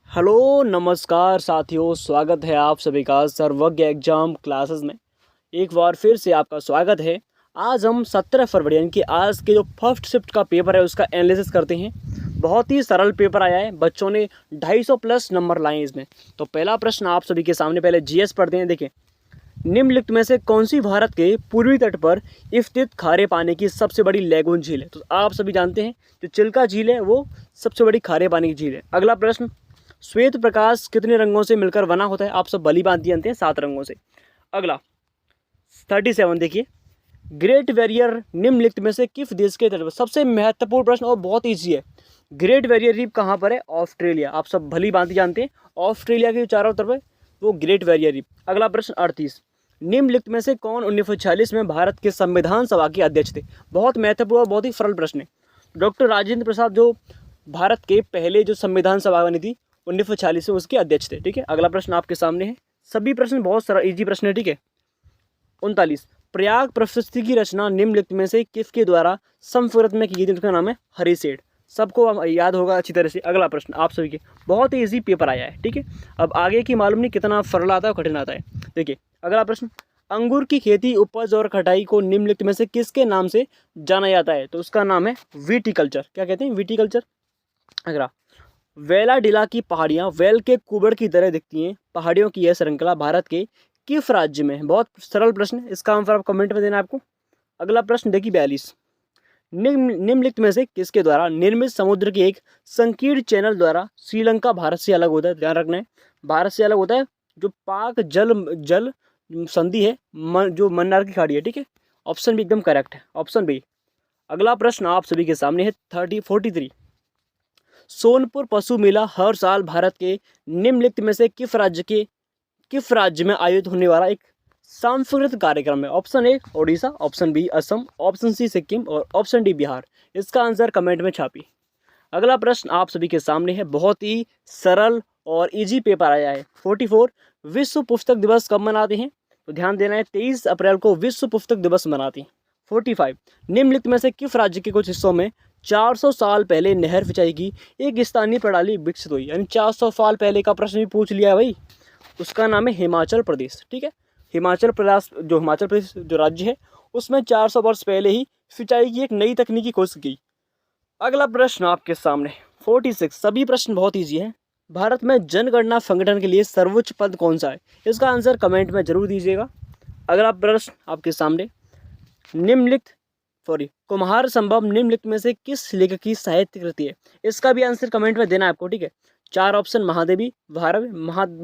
Hello नमस्कार साथियों, स्वागत है आप सभी का सर्वज्ञ एग्जाम क्लासेस में। एक बार फिर से आपका स्वागत है। आज हम 17 फरवरी यानी कि आज के जो फर्स्ट शिफ्ट का पेपर है उसका एनालिसिस करते हैं। बहुत ही सरल पेपर आया है, बच्चों ने 250 प्लस नंबर लाए इसमें। तो पहला प्रश्न आप सभी के सामने, पहले जीएस पढ़ते हैं। देखिए, निम्नलिखित में से कौन सी भारत के पूर्वी तट पर स्थित खारे पानी की सबसे बड़ी लैगून झील है? तो आप सभी जानते हैं जो चिल्का झील है वो सबसे बड़ी खारे पानी की झील है। अगला प्रश्न, श्वेत प्रकाश कितने रंगों से मिलकर बना होता है? आप सब भली भांति जानते हैं, 7 रंगों से। अगला 37 देखिए, ग्रेट बैरियर निम्नलिखित में से किस देश के तट पर? सबसे महत्वपूर्ण प्रश्न और बहुत ईजी है। ग्रेट बैरियर रीफ कहाँ पर है? ऑस्ट्रेलिया। आप सब भली भांति जानते हैं, ऑस्ट्रेलिया के चारों तरफ है वो ग्रेट बैरियर रीफ। अगला प्रश्न 38, निम्नलिखित में से कौन 1946 में भारत के संविधान सभा के अध्यक्ष थे? बहुत महत्वपूर्ण और बहुत ही सरल प्रश्न है। डॉक्टर राजेंद्र प्रसाद जो भारत के पहले जो संविधान सभा बनी थी 1946 में, उसके अध्यक्ष थे। ठीक है, अगला प्रश्न आपके सामने है। सभी प्रश्न बहुत सरल इजी प्रश्न है। ठीक है, 39, प्रयाग प्रशस्ति की रचना निम्नलिखित में से किसके द्वारा संस्कृत में की गई थी? उसका नाम है हरिसेठ। सबको याद होगा अच्छी तरह से। अगला प्रश्न आप सभी के बहुत ही ईजी पेपर आया है। ठीक है, अब आगे की मालूम नहीं कितना सरल आता है और कठिन आता है। देखिए, अगला प्रश्न, अंगूर की खेती, उपज और कटाई को निम्नलिखित में से किसके नाम से जाना जाता है? तो उसका नाम है विटीकल्चर। क्या कहते हैं? विटीकल्चर। अगला, वेलाडिला की पहाड़ियाँ वेल के कुबड़ की तरह दिखती हैं। पहाड़ियों की यह श्रृंखला भारत के किस राज्य में है? बहुत सरल प्रश्न है, इसका आंसर आप कमेंट में देना आपको। अगला प्रश्न देखिए 42, निम्नलिखित में से किसके द्वारा निर्मित समुद्र के एक संकीर्ण चैनल द्वारा श्रीलंका भारत से अलग होता है? ध्यान रखना है, भारत से अलग होता है जो पाक जल संधि है, जो मन्नार की खाड़ी है। ठीक है, ऑप्शन भी एकदम करेक्ट है, ऑप्शन बी। अगला प्रश्न आप सभी के सामने है 43, सोनपुर पशु मेला हर साल भारत के निम्नलिखित में से किस राज्य में आयोजित होने वाला एक सांस्कृतिक कार्यक्रम है? Option A Odisha, option B Assam, option C Sikkim और ऑप्शन डी बिहार। इसका आंसर कमेंट में छापी। अगला प्रश्न आप सभी के सामने है, बहुत ही सरल और इजी पेपर आया है। 44, विश्व पुस्तक दिवस कब मनाते हैं? तो ध्यान देना है, 23 अप्रैल को विश्व पुस्तक दिवस मनाते हैं। 45, निम्नलिखित में से किस राज्य के कुछ हिस्सों में 400 साल पहले नहर सिंचाई की एक स्थानीय प्रणाली विकसित हुई? यानी 400 साल पहले का प्रश्न भी पूछ लिया है भाई। उसका नाम है हिमाचल प्रदेश। ठीक है, हिमाचल प्रदेश जो राज्य है उसमें 400 वर्ष पहले ही सिंचाई की एक नई तकनीकी खोज की। अगला प्रश्न आपके सामने 46, सभी प्रश्न बहुत ईजी है। भारत में जनगणना संगठन के लिए सर्वोच्च पद कौन सा है? इसका आंसर कमेंट में जरूर दीजिएगा। अगला प्रश्न आपके सामने, कुम्हार संभव निम्नलिखित में से किस लेखक की साहित्य कृति है? इसका भी आंसर कमेंट में देना है आपको। ठीक है, 4 ऑप्शन, महादेवी, भारव,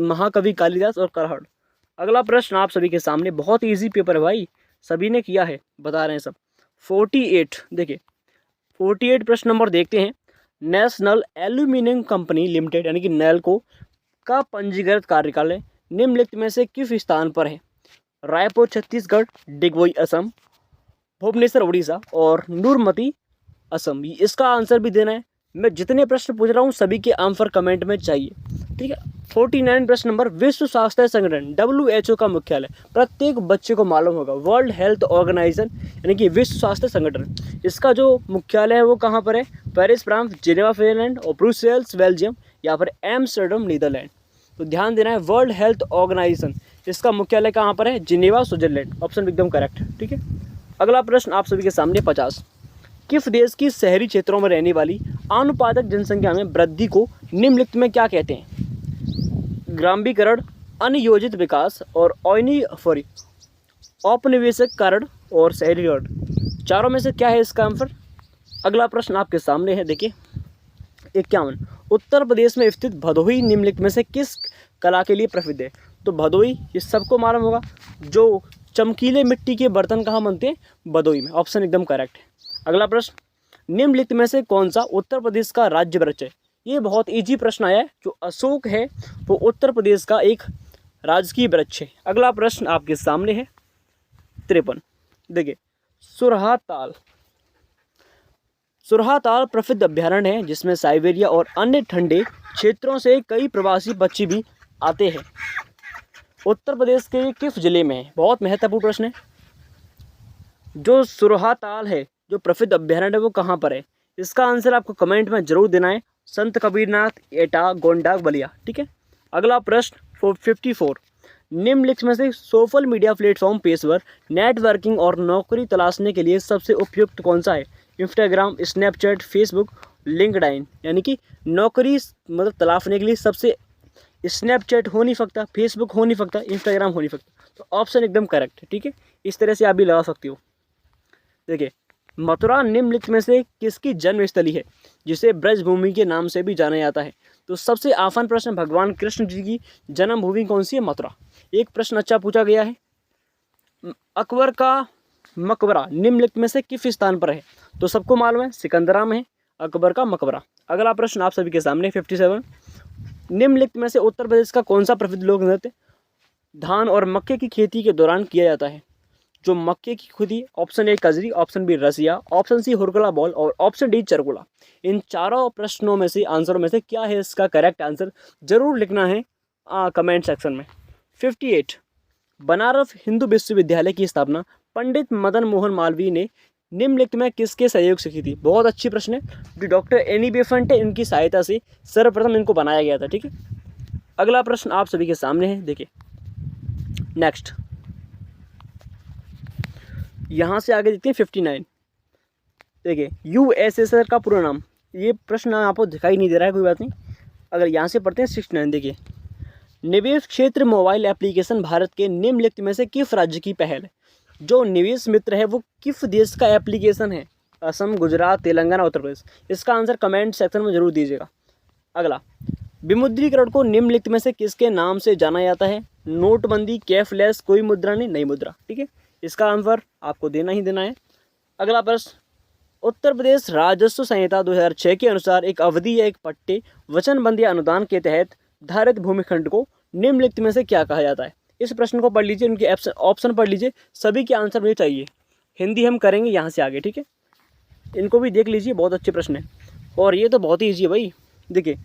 महाकवि कालिदास और करहड़। अगला प्रश्न आप सभी के सामने बहुत इजी पेपर है भाई, सभी ने किया है, बता रहे हैं सब। 48 देखिए, 48 प्रश्न नंबर देखते हैं। नेशनल एल्यूमिनियम कंपनी लिमिटेड यानी कि नेल्को का पंजीकृत कार्यालय निम्नलिखित में से किस स्थान पर है? रायपुर छत्तीसगढ़, डिगबोई असम, भुवनेश्वर उड़ीसा और नूरमती असम। इसका आंसर भी देना है। मैं जितने प्रश्न पूछ रहा हूँ सभी के आंसर कमेंट में चाहिए। ठीक है, 49 प्रश्न नंबर, विश्व स्वास्थ्य संगठन WHO का मुख्यालय प्रत्येक बच्चे को मालूम होगा, वर्ल्ड हेल्थ ऑर्गेनाइजेशन यानी कि विश्व स्वास्थ्य संगठन, इसका जो मुख्यालय है वो कहाँ पर है? पेरिस फ्रांस, जिनेवा फिनलैंड और ब्रुसेल्स बेल्जियम या फिर एम्स्टर्डम नीदरलैंड। तो ध्यान देना है, वर्ल्ड हेल्थ ऑर्गेनाइजेशन इसका मुख्यालय कहाँ पर है? Geneva Switzerland. ऑप्शन एकदम करेक्ट। ठीक है, अगला प्रश्न आप सभी के सामने 50, किस देश की शहरी क्षेत्रों में रहने वाली आनुपातिक जनसंख्या में वृद्धि को निम्नलिखित में क्या कहते हैं? ग्रामीकरण, अनियोजित विकास और औपनिवेशिकरण और शहरीकरण। चारों में से क्या है इसका आंसर? अगला प्रश्न आपके सामने है, देखिए 51, उत्तर प्रदेश में स्थित भदोही निम्नलिखित में से किस कला के लिए प्रसिद्ध है? तो भदोही ये सबको मालूम होगा, जो चमकीले मिट्टी के बर्तन कहाँ बनते हैं? भदोही में। ऑप्शन एकदम करेक्ट है। अगला प्रश्न, निम्नलिखित में से कौन सा उत्तर प्रदेश का राज्य वृक्ष है? ये बहुत इजी प्रश्न आया है। जो अशोक है वो उत्तर प्रदेश का एक राजकीय वृक्ष है। अगला प्रश्न आपके सामने है 53, देखिए सुरहाताल प्रसिद्ध अभ्यारण्य है जिसमें साइबेरिया और अन्य ठंडे क्षेत्रों से कई प्रवासी पक्षी भी आते हैं। उत्तर प्रदेश के किस जिले में है? बहुत महत्वपूर्ण प्रश्न है। जो सुरहाताल है, जो प्रसिद्ध अभ्यारण्य है, वो कहाँ पर है? इसका आंसर आपको कमेंट में जरूर देना है। संत कबीरनाथ, एटा, गोंडा, बलिया। ठीक है। अगला प्रश्न 54, निम्नलिखित में से सोशल मीडिया प्लेटफॉर्म पेशेवर नेटवर्किंग और नौकरी तलाशने के लिए सबसे उपयुक्त कौन सा है? Instagram, Snapchat, Facebook, LinkedIn. यानी कि नौकरी मतलब तलाशने के लिए सबसे स्नैपचैट हो नहीं सकता, फेसबुक हो नहीं सकता, इंस्टाग्राम हो नहीं सकता। तो ऑप्शन एकदम करेक्ट है। ठीक है, इस तरह से आप भी लगा सकती हो। देखिए, मथुरा निम्नलिखित में से किसकी जन्मस्थली है जिसे ब्रजभूमि के नाम से भी जाना जाता है? तो सबसे आसान प्रश्न, भगवान कृष्ण जी की जन्मभूमि कौन सी है? मथुरा। एक प्रश्न अच्छा पूछा गया है, अकबर का मकबरा निम्नलिखित में से किस स्थान पर है? तो सबको मालूम है सिकंदरा में है अकबर का मकबरा। अगला प्रश्न आप सभी के सामने 57, निम्नलिखित में से उत्तर प्रदेश का कौन सा प्रसिद्ध लोक नृत्य धान और मक्के की खेती के दौरान किया जाता है? जो मक्के की खेती, option A Kajari, option B Rasiya, option C Hurkula Baul और ऑप्शन डी चरकुला। इन चारों प्रश्नों में से आंसरों में से क्या है इसका करेक्ट आंसर, जरूर लिखना है कमेंट सेक्शन में। 58, बनारस हिंदू विश्वविद्यालय की स्थापना पंडित मदन मोहन मालवीय ने निम्नलिखित में किसके सहयोग से की थी? बहुत अच्छी प्रश्न है। जो डॉक्टर एनी बेसेंट है, इनकी सहायता से सर्वप्रथम इनको बनाया गया था। ठीक है। अगला प्रश्न आप सभी के सामने है, देखिए नेक्स्ट, यहाँ से आगे देखते हैं 59। देखिए, यूएसएसआर का पूरा नाम, ये प्रश्न आपको दिखाई नहीं दे रहा है, कोई बात नहीं। अगर यहाँ से पढ़ते हैं 69, देखिए, निवेश क्षेत्र मोबाइल एप्लीकेशन भारत के निम्नलिखित में से किस राज्य की पहल है? जो निवेश मित्र है वो किस देश का एप्लीकेशन है? असम, गुजरात, तेलंगाना, उत्तर प्रदेश। इसका आंसर कमेंट सेक्शन में जरूर दीजिएगा। अगला, विमुद्रीकरण को निम्नलिखित में से किसके नाम से जाना जाता है? नोटबंदी, कैशलेस, कोई मुद्रा नहीं, नई मुद्रा। ठीक है, इसका आंसर आपको देना ही देना है। अगला प्रश्न, उत्तर प्रदेश राजस्व संहिता 2006 के अनुसार एक अवधि या एक पट्टे वचनबंदी अनुदान के तहत धारित भूमिखंड को निम्नलिखित में से क्या कहा जाता है? इस प्रश्न को पढ़ लीजिए, उनके ऑप्शन पढ़ लीजिए, सभी के आंसर मुझे चाहिए। हिंदी हम करेंगे यहाँ से आगे। ठीक है, इनको भी देख लीजिए, बहुत अच्छे प्रश्न है और ये तो बहुत ही ईजी है भाई। देखिए,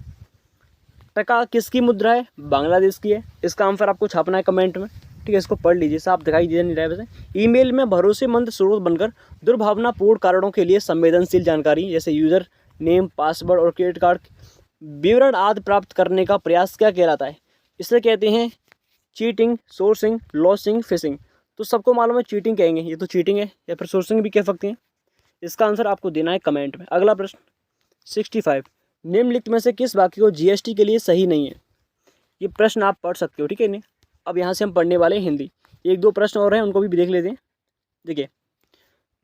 टका किसकी मुद्रा है? बांग्लादेश की है। इसका आंसर आपको छापना है कमेंट में। ठीक है, इसको पढ़ लीजिए, साफ दिखाई दे नहीं रहा है वैसे। ईमेल में भरोसेमंद स्रोत बनकर दुर्भावनापूर्ण कारणों के लिए संवेदनशील जानकारी जैसे यूजर नेम, पासवर्ड और क्रेडिट कार्ड विवरण आदि प्राप्त करने का प्रयास क्या कहलाता है? इसे कहते हैं चीटिंग, सोर्सिंग, लॉसिंग, फिशिंग। तो सबको मालूम है चीटिंग कहेंगे, ये तो चीटिंग है, या फिर सोर्सिंग भी कह सकते हैं। इसका आंसर आपको देना है कमेंट में। अगला प्रश्न 65, निम्नलिखित में से किस वाक्य को जीएसटी के लिए सही नहीं है? ये प्रश्न आप पढ़ सकते हो। ठीक है, नहीं अब यहाँ से हम पढ़ने वाले हैं हिंदी। एक दो प्रश्न और हैं, उनको भी देख लेते हैं। देखिए,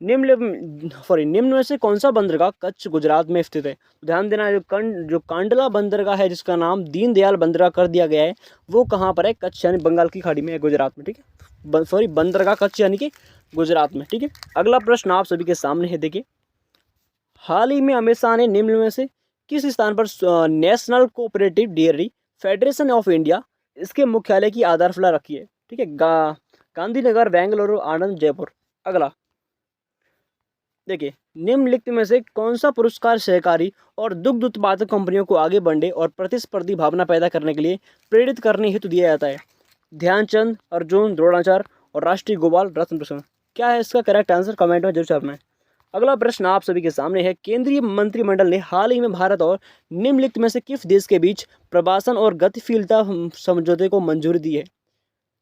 निम्न में से कौन सा बंदरगाह कच्छ गुजरात में स्थित है? ध्यान देना, जो कांडला बंदरगाह है जिसका नाम दीनदयाल बंदरगाह कर दिया गया है, वो कहाँ पर है? कच्छ यानी बंगाल की खाड़ी में है, गुजरात में। ठीक है, बंदरगाह कच्छ यानी कि गुजरात में। ठीक है। अगला प्रश्न आप सभी के सामने है, देखिए, हाल ही में अमित शाह ने निम्न में से किस स्थान पर national cooperative dairy federation of India इसके मुख्यालय की आधारशिला रखी है? ठीक है, गांधीनगर, बेंगलुरु, आनंद, जयपुर। अगला, देखिए, निम्नलिखित में से कौन सा पुरस्कार सहकारी और दुग्ध उत्पादक कंपनियों को आगे बढ़ने और प्रतिस्पर्धी भावना पैदा करने के लिए प्रेरित करने हेतु दिया जाता है? ध्यानचंद, अर्जुन, द्रोणाचार्य और राष्ट्रीय गोपाल रत्न पुरस्कार। क्या है इसका करेक्ट आंसर? कमेंट में जरूर छापना है। अगला प्रश्न आप सभी के सामने है, केंद्रीय मंत्रिमंडल ने हाल ही में भारत और निम्नलिखित में से किस देश के बीच प्रवासन और गतिशीलता समझौते को मंजूरी दी है?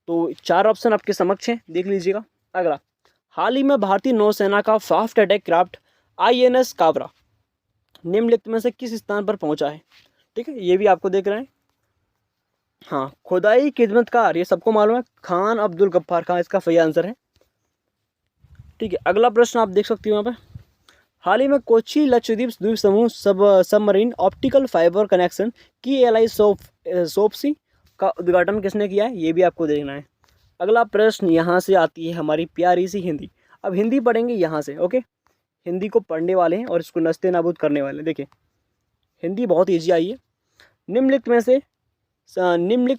तो चार ऑप्शन आपके समक्ष हैं, देख लीजिएगा। अगला, हाल ही में भारतीय नौसेना का fast attack craft INS Kabra निम्नलिखित में से किस स्थान पर पहुंचा है? ठीक है, ये भी आपको देख रहे हैं। हाँ, खुदाई खिदमतकार, ये सबको मालूम है, खान अब्दुल गफ्फार खान इसका सही आंसर है। ठीक है, अगला प्रश्न आप देख सकते हो यहाँ पर, हाल ही में कोची लक्षद्वीप द्वीप समूह submarine optical fibre connection KLI सोपसी का उद्घाटन किसने किया है? ये भी आपको देखना है। अगला प्रश्न यहाँ से आती है हमारी प्यारी सी हिंदी। अब हिंदी पढ़ेंगे यहाँ से, ओके, हिंदी को पढ़ने वाले हैं और इसको नस्ते नाबूद करने वाले हैं। देखिए, हिंदी बहुत ईजी आई है। निम्नलिखित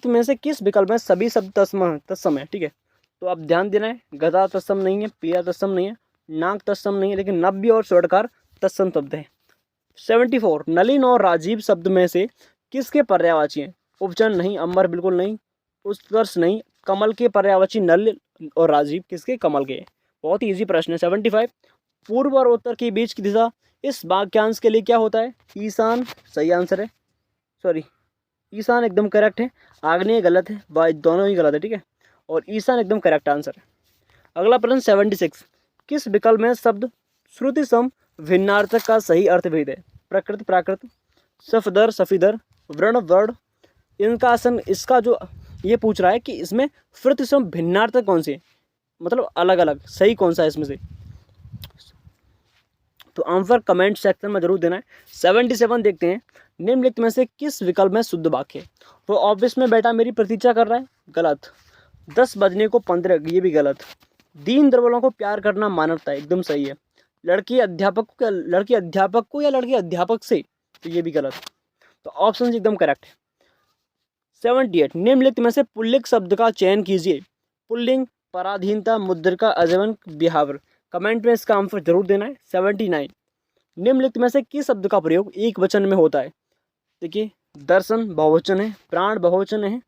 में से किस विकल्प में सभी शब्द तत्सम है? ठीक है, तो आप ध्यान देना है, गदा तत्सम नहीं है, प्रिया तत्सम नहीं है, नाग तत्सम नहीं है, लेकिन नव्य और स्वर्णकार तत्सम शब्द है। 74, नलिन और राजीव शब्द में से किसके पर्यायवाची हैं? उपचन नहीं, अमर बिल्कुल नहीं, उत्कर्ष नहीं, कमल के पर्यायवाची नल और राजीव किसके? कमल के। बहुत ही ईजी प्रश्न है। 75, पूर्व और उत्तर के बीच की दिशा इस वाक्यांश के लिए क्या होता है? ईशान सही आंसर है, सॉरी ईशान एकदम करेक्ट है, आग्नेय गलत है, दोनों ही गलत है, ठीक है, और ईशान एकदम करेक्ट आंसर है। अगला प्रश्न 76, किस विकल्प में शब्द श्रुति सम भिन्नार्थक का सही अर्थ भेद है? प्रकृत प्राकृत, सफदर सफीदर, वर्ण वर्ण, इनका आसन। इसका जो ये पूछ रहा है कि इसमें श्रुति सम भिन्नार्थक कौन से, मतलब अलग अलग, सही कौन सा है इसमें से? तो आंसर कमेंट सेक्शन में जरूर देना है। 77 देखते हैं, निम्नलिखित में से किस विकल्प में शुद्ध वाक्य है? तो ऑफिस में बेटा मेरी प्रतीक्षा कर रहा है, गलत। 10 बजने को 15, ये भी गलत। दीन दुर्बलों को प्यार करना मानवता है, एकदम सही है। लड़की अध्यापक को या लड़के अध्यापक से, तो ये भी गलत। तो ऑप्शन एकदम करेक्ट है। 78, निम्नलिखित में से पुल्लिंग शब्द का चयन कीजिए। पुल्लिंग, पराधीनता, मुद्रिका, अजवन, बिहावर। कमेंट में इसका आंसर जरूर देना है। 79, निम्नलिखित में से किस शब्द का प्रयोग एक वचन में होता है? देखिए, दर्शन बहुवचन है, प्राण बहुवचन है,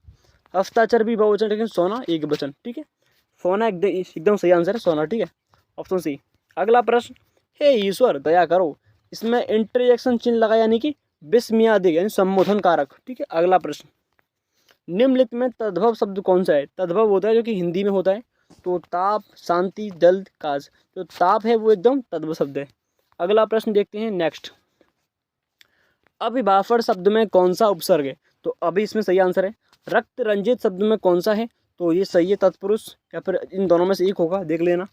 हस्ताक्षर भी बहुवचन, लेकिन सोना एक वचन, ठीक है। सोना एकदम सही आंसर है, सोना, ठीक है, ऑप्शन सी। अगला प्रश्न, हे ईश्वर दया करो, इसमें इंटरजेक्शन चिन्ह लगा यानी कि विस्मयादिक यानी संबोधन कारक, ठीक है। अगला प्रश्न, निम्नलिखित में तद्भव शब्द कौन सा है? तद्भव होता है जो कि हिंदी में होता है, तो ताप, शांति, जल्द, काज। जो ताप है वो एकदम तद्भव शब्द है। अगला प्रश्न देखते हैं नेक्स्ट, अभिभाषण शब्द में कौन सा उपसर्ग है? तो अभी इसमें सही आंसर है। रक्त रंजित शब्द में कौन सा है? तो ये सही है, तत्पुरुष, या फिर इन दोनों में से एक होगा, देख लेना।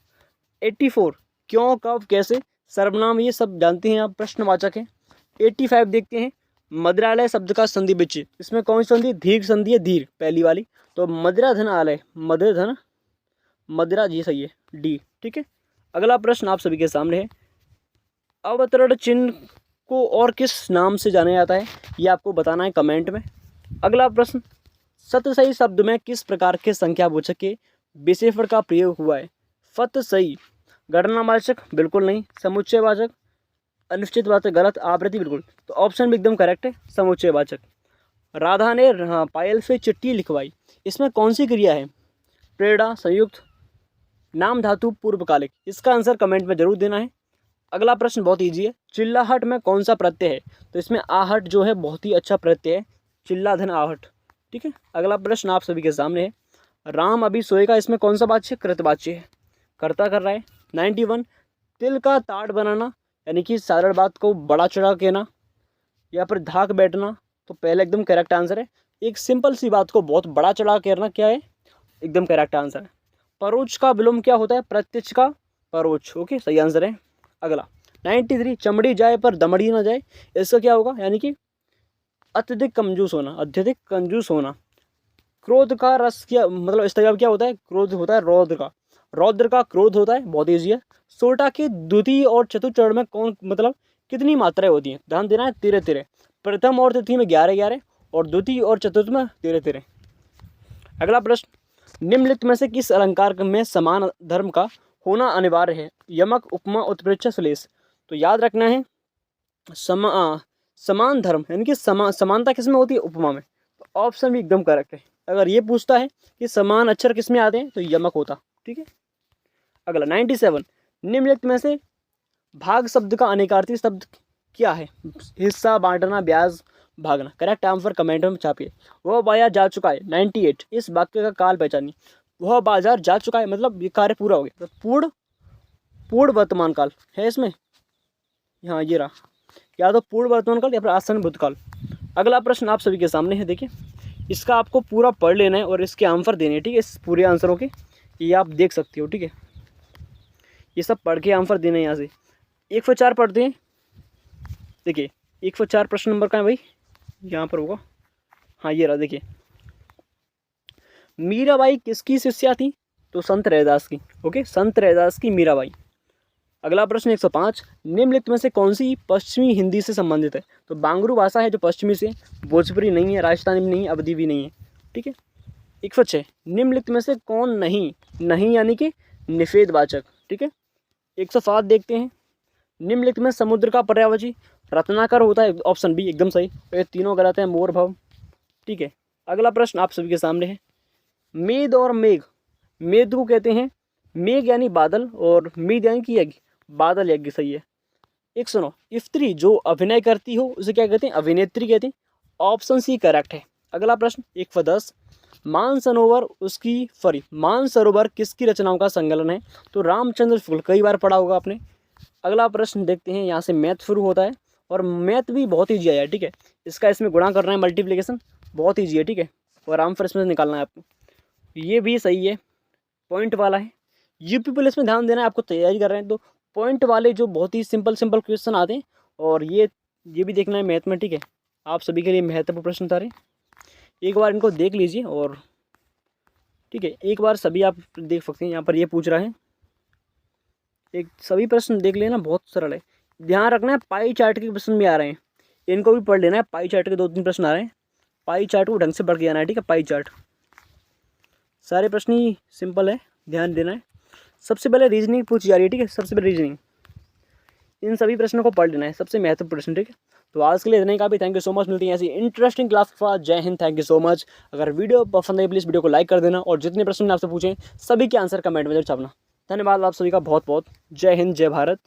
84, क्यों, कब, कैसे, सर्वनाम, ये सब जानते हैं आप, प्रश्नवाचक है। 85 देखते हैं, मदिरालय शब्द का संधि विच्छेद, इसमें कौन सी संधि? दीर्घ संधि है, दीर्घ पहली वाली, तो मदिरा धन आलय, मदिरा धन मदिरा, ये सही है, डी, ठीक है। अगला प्रश्न आप सभी के सामने है, अवतरण चिन्ह को और किस नाम से जाना जाता है? ये आपको बताना है कमेंट में। अगला प्रश्न, सतसई शब्द में किस प्रकार के संख्यावाचक के विशेषण का प्रयोग हुआ है? सतसई, गणनावाचक बिल्कुल नहीं, समुच्चयवाचक, अनिश्चितवाचक गलत, आवृत्ति बिल्कुल। तो ऑप्शन भी एकदम करेक्ट है, समुच्चयवाचक। राधा ने पायल से चिट्ठी लिखवाई, इसमें कौन सी क्रिया है? प्रेरणा, संयुक्त, नाम धातु, पूर्वकालिक। इसका आंसर कमेंट में जरूर देना है। अगला प्रश्न बहुत ईजी है, चिल्लाहट में कौन सा प्रत्यय है? तो इसमें आहट जो है बहुत ही अच्छा प्रत्यय है, चिल्ला धन आहट, ठीक है। अगला प्रश्न आप सभी के सामने है, राम अभी सोएगा, इसमें कौन सा वाच्य? कृतवाच्य है, कर्ता कर रहा है। 91, तिल का ताड़ बनाना यानी कि साधारण बात को बड़ा चढ़ा कहना या फिर धाक बैठना, तो पहले एकदम करेक्ट आंसर है। एक सिंपल सी बात को बहुत बड़ा चढ़ा कहना क्या है? एकदम करेक्ट आंसर है। परोक्ष का विलोम क्या होता है? प्रत्यक्ष का परोक्ष, ओके, सही आंसर है। अगला 93, चमड़ी जाए पर दमड़ी ना जाए, इसका क्या होगा? यानी कि अत्यधिक कंजूस होना, अत्यधिक कंजूस होना। क्रोध का रस क्या, मतलब इस तरह क्या होता है? क्रोध होता है रौद्र का, रौद्र का क्रोध होता है, बहुत ईजी है। सोटा के द्वितीय और चतुर्थ चरण में कौन, मतलब कितनी मात्राएं होती हैं? ध्यान देना है, 13-13। प्रथम और तृतीय में 11-11 और द्वितीय और चतुर्थ में 13-13। अगला प्रश्न, निम्नलिखित में से किस अलंकार में समान धर्म का होना अनिवार्य है? यमक, उपमा, उत्प्रेक्षा, श्लेष। तो याद रखना है समान धर्म यानी कि समानता किस में होती है? उपमा में। तो ऑप्शन भी एकदम करेक्ट है। अगर ये पूछता है कि समान अक्षर किस में आते हैं, तो यमक होता, ठीक है। अगला 97, निम्नलिखित में से भाग शब्द का अनेकार्थी शब्द क्या है? हिस्सा, बांटना, ब्याज, भागना। करेक्ट आंसर कमेंट में छापिए। वह बाजार जा चुका है। 98, इस वाक्य का काल पहचानिए। वह बाजार जा चुका है मतलब ये कार्य पूरा हो गया, तो पूर्ण वर्तमान काल है इसमें, हाँ ये रहा, या तो पूर्ण वर्तमान काल या फिर आसन भूतकाल। अगला प्रश्न आप सभी के सामने है, देखिए इसका आपको पूरा पढ़ लेना है और इसके आंसर देने हैं, ठीक है। इस पूरे आंसरों के ये आप देख सकते हो, ठीक है। ये सब पढ़ के आंसर देना है। यहाँ से 104 पढ़ते हैं। देखिए 104 प्रश्न नंबर का है भाई, यहाँ पर होगा, हाँ ये रहा। देखिए मीराबाई किसकी शिष्या थी? तो संत रैदास की, ओके, संत रैदास की मीराबाई। अगला प्रश्न 105, निम्नलिखित में से कौन सी पश्चिमी हिंदी से संबंधित है? तो बांगरू भाषा है जो पश्चिमी से, भोजपुरी नहीं है, राजस्थानी भी नहीं है, अवधी भी नहीं है, ठीक है। 106, निम्नलिखित में से कौन नहीं यानी कि निषेधवाचक, ठीक है। 107 देखते हैं, निम्नलिखित में समुद्र का पर्यायवाची रत्नाकर होता है, ऑप्शन बी एकदम सही। ये तीनों गलत हैं, मोर भव, ठीक है। अगला प्रश्न आप सभी के सामने है, मेद और मेघ, मेद को कहते हैं मेघ यानी बादल और मेद यानी कि यज्ञ, बादल यज्ञ, सही है। एक सुनो, स्त्री जो अभिनय करती हो उसे क्या कहते हैं? अभिनेत्री कहते हैं। ऑप्शन सी करेक्ट है। अगला प्रश्न 1 for 10, मानसरोवर किसकी रचनाओं का संकलन है? तो रामचंद्र शुक्ल, कई बार पढ़ा होगा आपने। अगला प्रश्न देखते हैं, यहाँ से मैथ शुरू होता है और मैथ भी बहुत ईजी है, ठीक है। इसका इसमें गुणा करना है, मल्टीप्लिकेशन बहुत ईजी है, ठीक है। और आम पर इसमें निकालना है आपको। ये भी सही है, पॉइंट वाला है। यूपी पुलिस में ध्यान देना है, आपको तैयारी कर रहे हैं तो पॉइंट वाले जो बहुत ही सिंपल क्वेश्चन आते हैं, और ये भी देखना है मैथ में, ठीक है। आप सभी के लिए महत्वपूर्ण प्रश्न था रहे, एक बार इनको देख लीजिए और ठीक है, एक बार सभी आप देख सकते हैं। यहाँ पर ये पूछ रहा है, एक सभी प्रश्न देख लेना, बहुत सरल है। ध्यान रखना है पाई चार्ट के प्रश्न भी आ रहे हैं, इनको भी पढ़ लेना है। पाई चार्ट के 2-3 प्रश्न आ रहे हैं, पाई चार्ट को ढंग से पढ़ के आना है, ठीक है। पाई चार्ट सारे प्रश्न ही सिंपल है, ध्यान देना है। सबसे पहले रीजनिंग पूछी जा रही है, ठीक है। सबसे पहले रीजनिंग, इन सभी प्रश्नों को पढ़ लेना है, सबसे महत्वपूर्ण प्रश्न, ठीक है। तो आज के लिए इतने का भी थैंक यू सो मच। मिलती है ऐसी इंटरेस्टिंग क्लास के साथ। जय Hind, thank you so much. अगर वीडियो पसंद है प्लीज़ वीडियो को लाइक कर देना, और जितने प्रश्न आपसे पूछें सभी के आंसर कमेंट में जरूर छापना। धन्यवाद आप सभी का बहुत बहुत। जय हिंद, जय भारत।